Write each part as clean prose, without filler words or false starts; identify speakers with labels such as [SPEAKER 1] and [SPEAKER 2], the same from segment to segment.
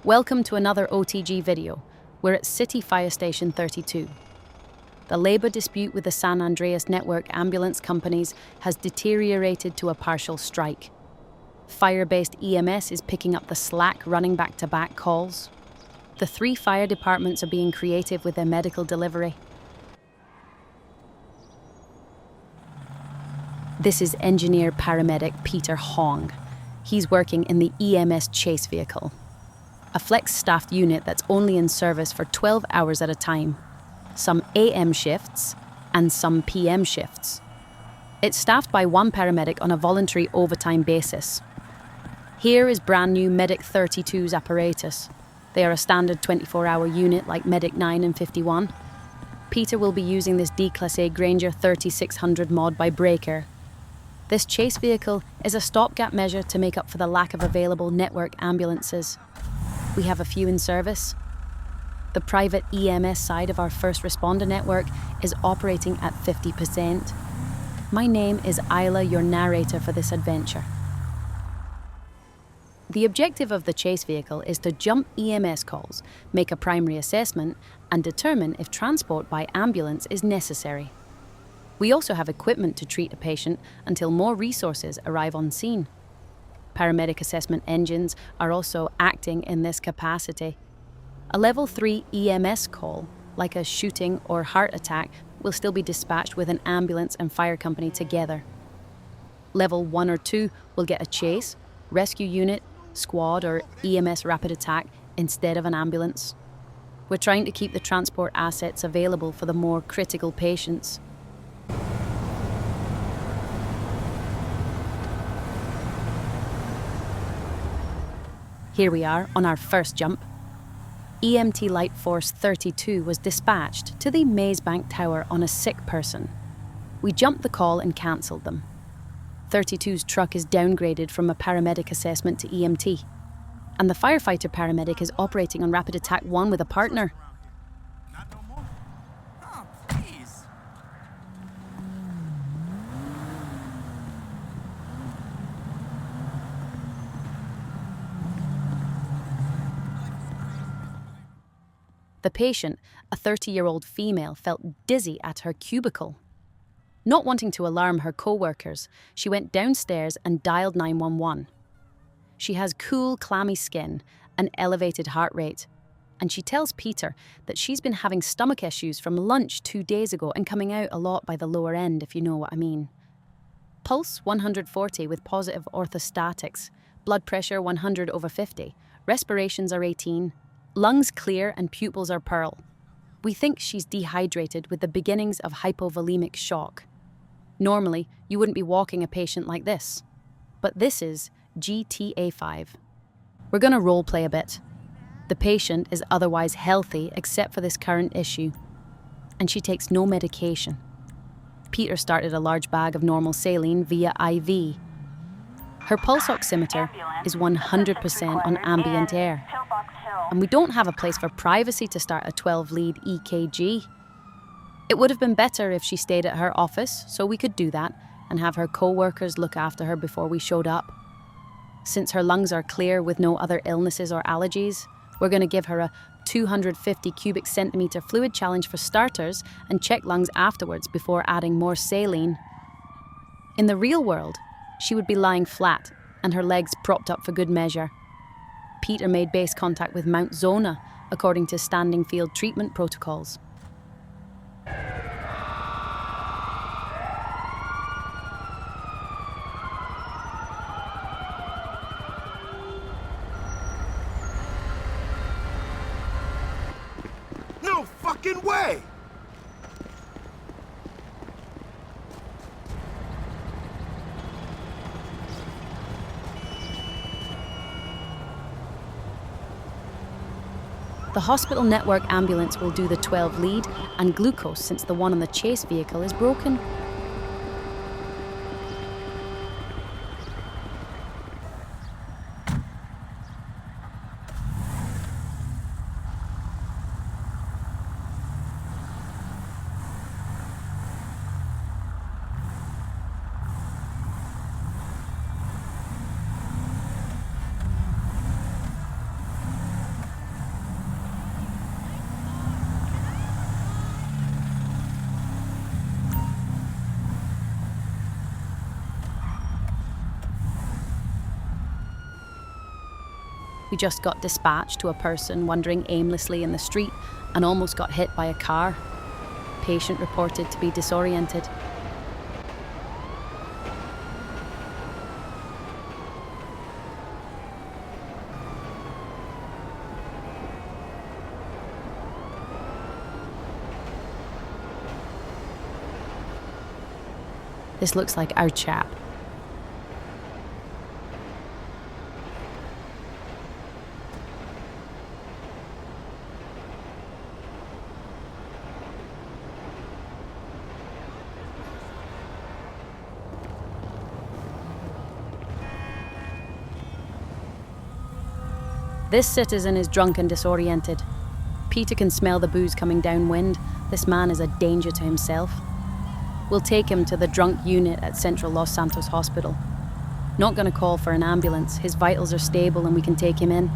[SPEAKER 1] Welcome to another OTG video. We're at City Fire Station 32. The labour dispute with the San Andreas Network ambulance companies has deteriorated to a partial strike. Based EMS is picking up the slack, running back-to-back calls. The 3 fire departments are being creative with their medical delivery. This is engineer paramedic Peter Hong. He's working in the EMS chase vehicle, a flex-staffed unit that's only in service for 12 hours at a time, some AM shifts and some PM shifts. It's staffed by 1 paramedic on a voluntary overtime basis. Here is brand new Medic 32's apparatus. They are a standard 24-hour unit like Medic 9 and 51. Peter will be using this D-Class Granger 3600 mod by Breaker. This chase vehicle is a stopgap measure to make up for the lack of available network ambulances. We have a few in service. The private EMS side of our first responder network is operating at 50%. My name is Isla, your narrator for this adventure. The objective of the chase vehicle is to jump EMS calls, make a primary assessment, and determine if transport by ambulance is necessary. We also have equipment to treat a patient until more resources arrive on scene. Paramedic assessment engines are also acting in this capacity. A level 3 EMS call, like a shooting or heart attack, will still be dispatched with an ambulance and fire company together. Level 1 or 2 will get a chase, rescue unit, squad or EMS rapid attack instead of an ambulance. We're trying to keep the transport assets available for the more critical patients. Here we are on our first jump. EMT Light Force 32 was dispatched to the Mazebank Tower on a sick person. We jumped the call and cancelled them. 32's truck is downgraded from a paramedic assessment to EMT, and the firefighter paramedic is operating on Rapid Attack 1 with a partner. The patient, a 30-year-old female, felt dizzy at her cubicle. Not wanting to alarm her co-workers, she went downstairs and dialed 911. She has cool, clammy skin, an elevated heart rate, and she tells Peter that she's been having stomach issues from lunch 2 days ago and coming out a lot by the lower end, if you know what I mean. Pulse 140 with positive orthostatics, blood pressure 100/50, respirations are 18, lungs clear and pupils are pearl. We think she's dehydrated with the beginnings of hypovolemic shock. Normally, you wouldn't be walking a patient like this, but this is GTA5. We're going to role play a bit. The patient is otherwise healthy except for this current issue, and she takes no medication. Peter started a large bag of normal saline via IV. Her pulse oximeter is 100% on ambient air, and we don't have a place for privacy to start a 12-lead EKG. It would have been better if she stayed at her office, so we could do that and have her co-workers look after her before we showed up. Since her lungs are clear with no other illnesses or allergies, we're going to give her a 250 cubic centimetre fluid challenge for starters and check lungs afterwards before adding more saline. In the real world, she would be lying flat and her legs propped up for good measure. Peter made base contact with Mount Zona, according to standing field treatment protocols.
[SPEAKER 2] No fucking way!
[SPEAKER 1] The hospital network ambulance will do the 12 lead and glucose since the one on the chase vehicle is broken. We just got dispatched to a person wandering aimlessly in the street and almost got hit by a car. Patient reported to be disoriented. This looks like our chap. This citizen is drunk and disoriented. Peter can smell the booze coming downwind. This man is a danger to himself. We'll take him to the drunk unit at Central Los Santos Hospital. Not going to call for an ambulance. His vitals are stable and we can take him in.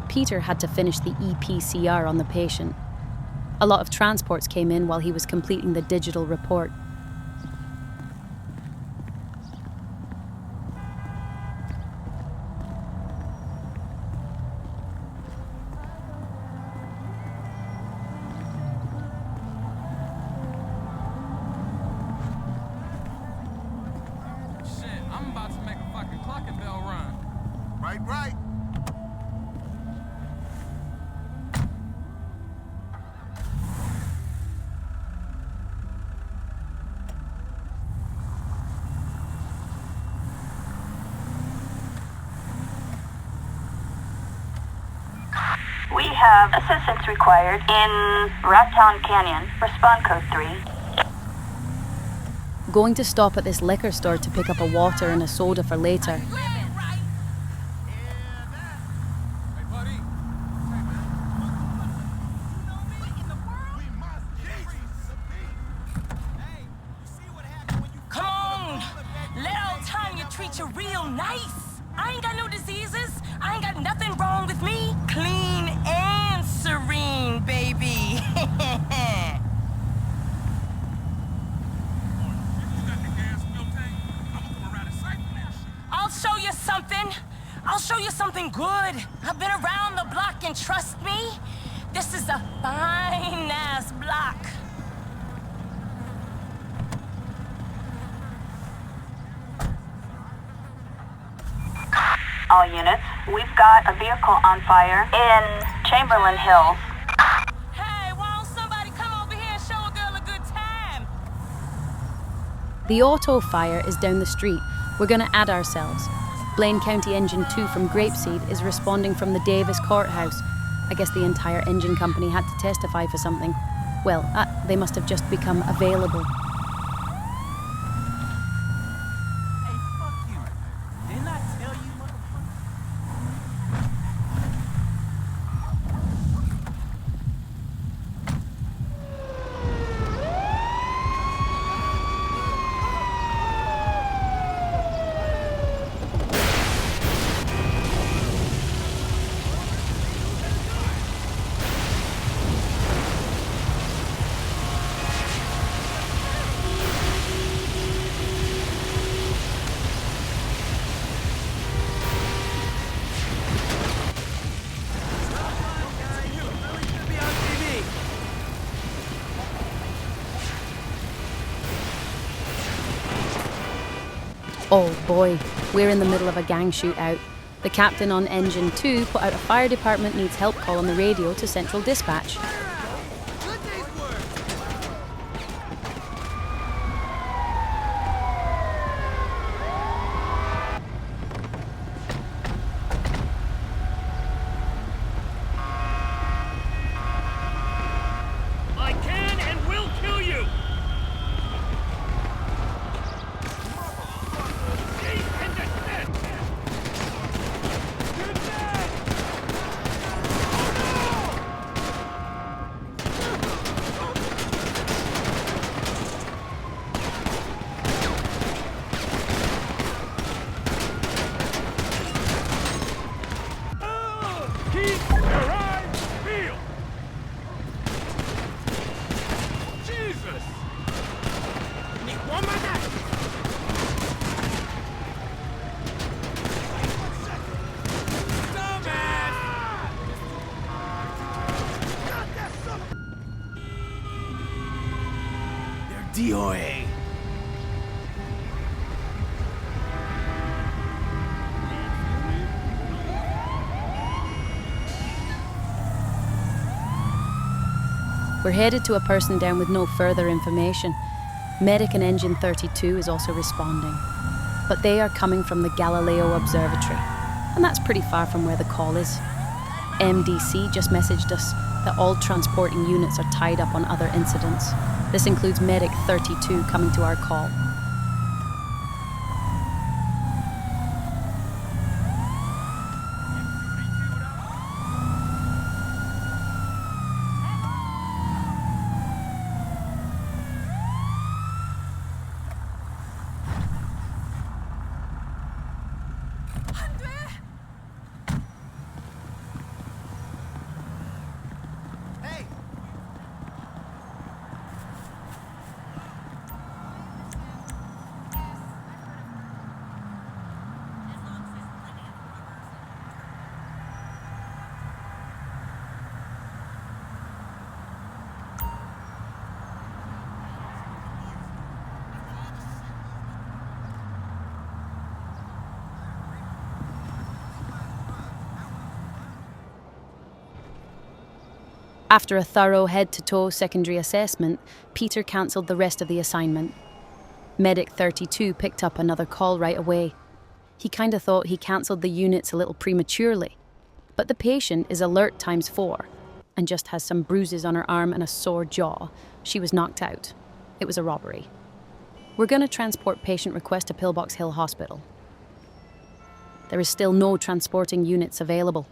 [SPEAKER 1] Peter had to finish the EPCR on the patient. A lot of transports came in while he was completing the digital report.
[SPEAKER 2] Shit, I'm about to make a fucking clocking bell run. Right.
[SPEAKER 3] We have assistance required in Rattown Canyon. Respond code 3.
[SPEAKER 1] Going to stop at this liquor store to pick up a water and a soda for later.
[SPEAKER 4] Come on! Let old Tanya treat you real nice. I ain't got no diseases. I ain't got nothing wrong with me. Clean and serene, baby. I'll show you something. I'll show you something good. I've been around the block and trust me, this is a fine-ass block.
[SPEAKER 3] All units, we've got a vehicle on fire in Chamberlain Hills.
[SPEAKER 4] Hey, why don't somebody come over here and show a girl a good time?
[SPEAKER 1] The auto fire is down the street. We're going to add ourselves. Blaine County Engine 2 from Grapeseed is responding from the Davis Courthouse. I guess the entire engine company had to testify for something. Well, they must have just become available.
[SPEAKER 2] Hey, fuck you. Didn't I tell you, motherfucker?
[SPEAKER 1] Boy, we're in the middle of a gang shootout. The captain on engine 2 put out a fire department needs help call on the radio to central dispatch.
[SPEAKER 5] I can and will kill you! Keep your eyes peeled! Jesus! Need one more night!
[SPEAKER 2] They're DOA.
[SPEAKER 1] We're headed to a person down with no further information. Medic and Engine 32 is also responding. But they are coming from the Galileo Observatory, and that's pretty far from where the call is. MDC just messaged us that all transporting units are tied up on other incidents. This includes Medic 32 coming to our call. After a thorough head-to-toe secondary assessment, Peter cancelled the rest of the assignment. Medic 32 picked up another call right away. He kinda thought he cancelled the units a little prematurely, but the patient is alert times 4 and just has some bruises on her arm and a sore jaw. She was knocked out. It was a robbery. We're gonna transport patient request to Pillbox Hill Hospital. There is still no transporting units available.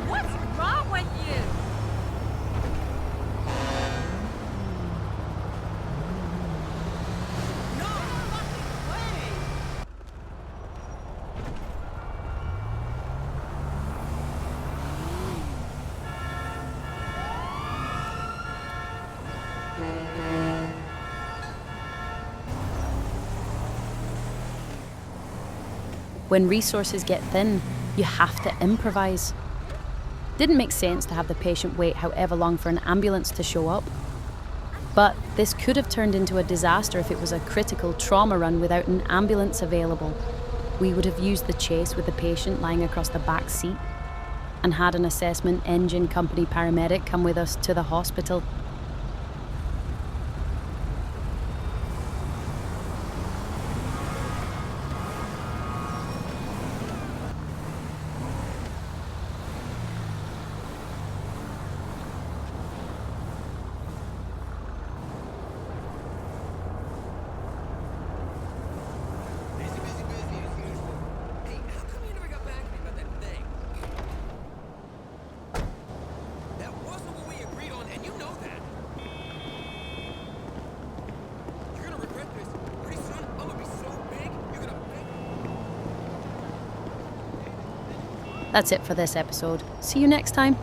[SPEAKER 6] What's wrong with you? No fucking way!
[SPEAKER 1] When resources get thin, you have to improvise. Didn't make sense to have the patient wait however long for an ambulance to show up. But this could have turned into a disaster if it was a critical trauma run without an ambulance available. We would have used the chase with the patient lying across the back seat and had an assessment engine company paramedic come with us to the hospital.
[SPEAKER 6] Hey, how come you never got back to me about that thing?
[SPEAKER 1] That's it for this episode. See you next time.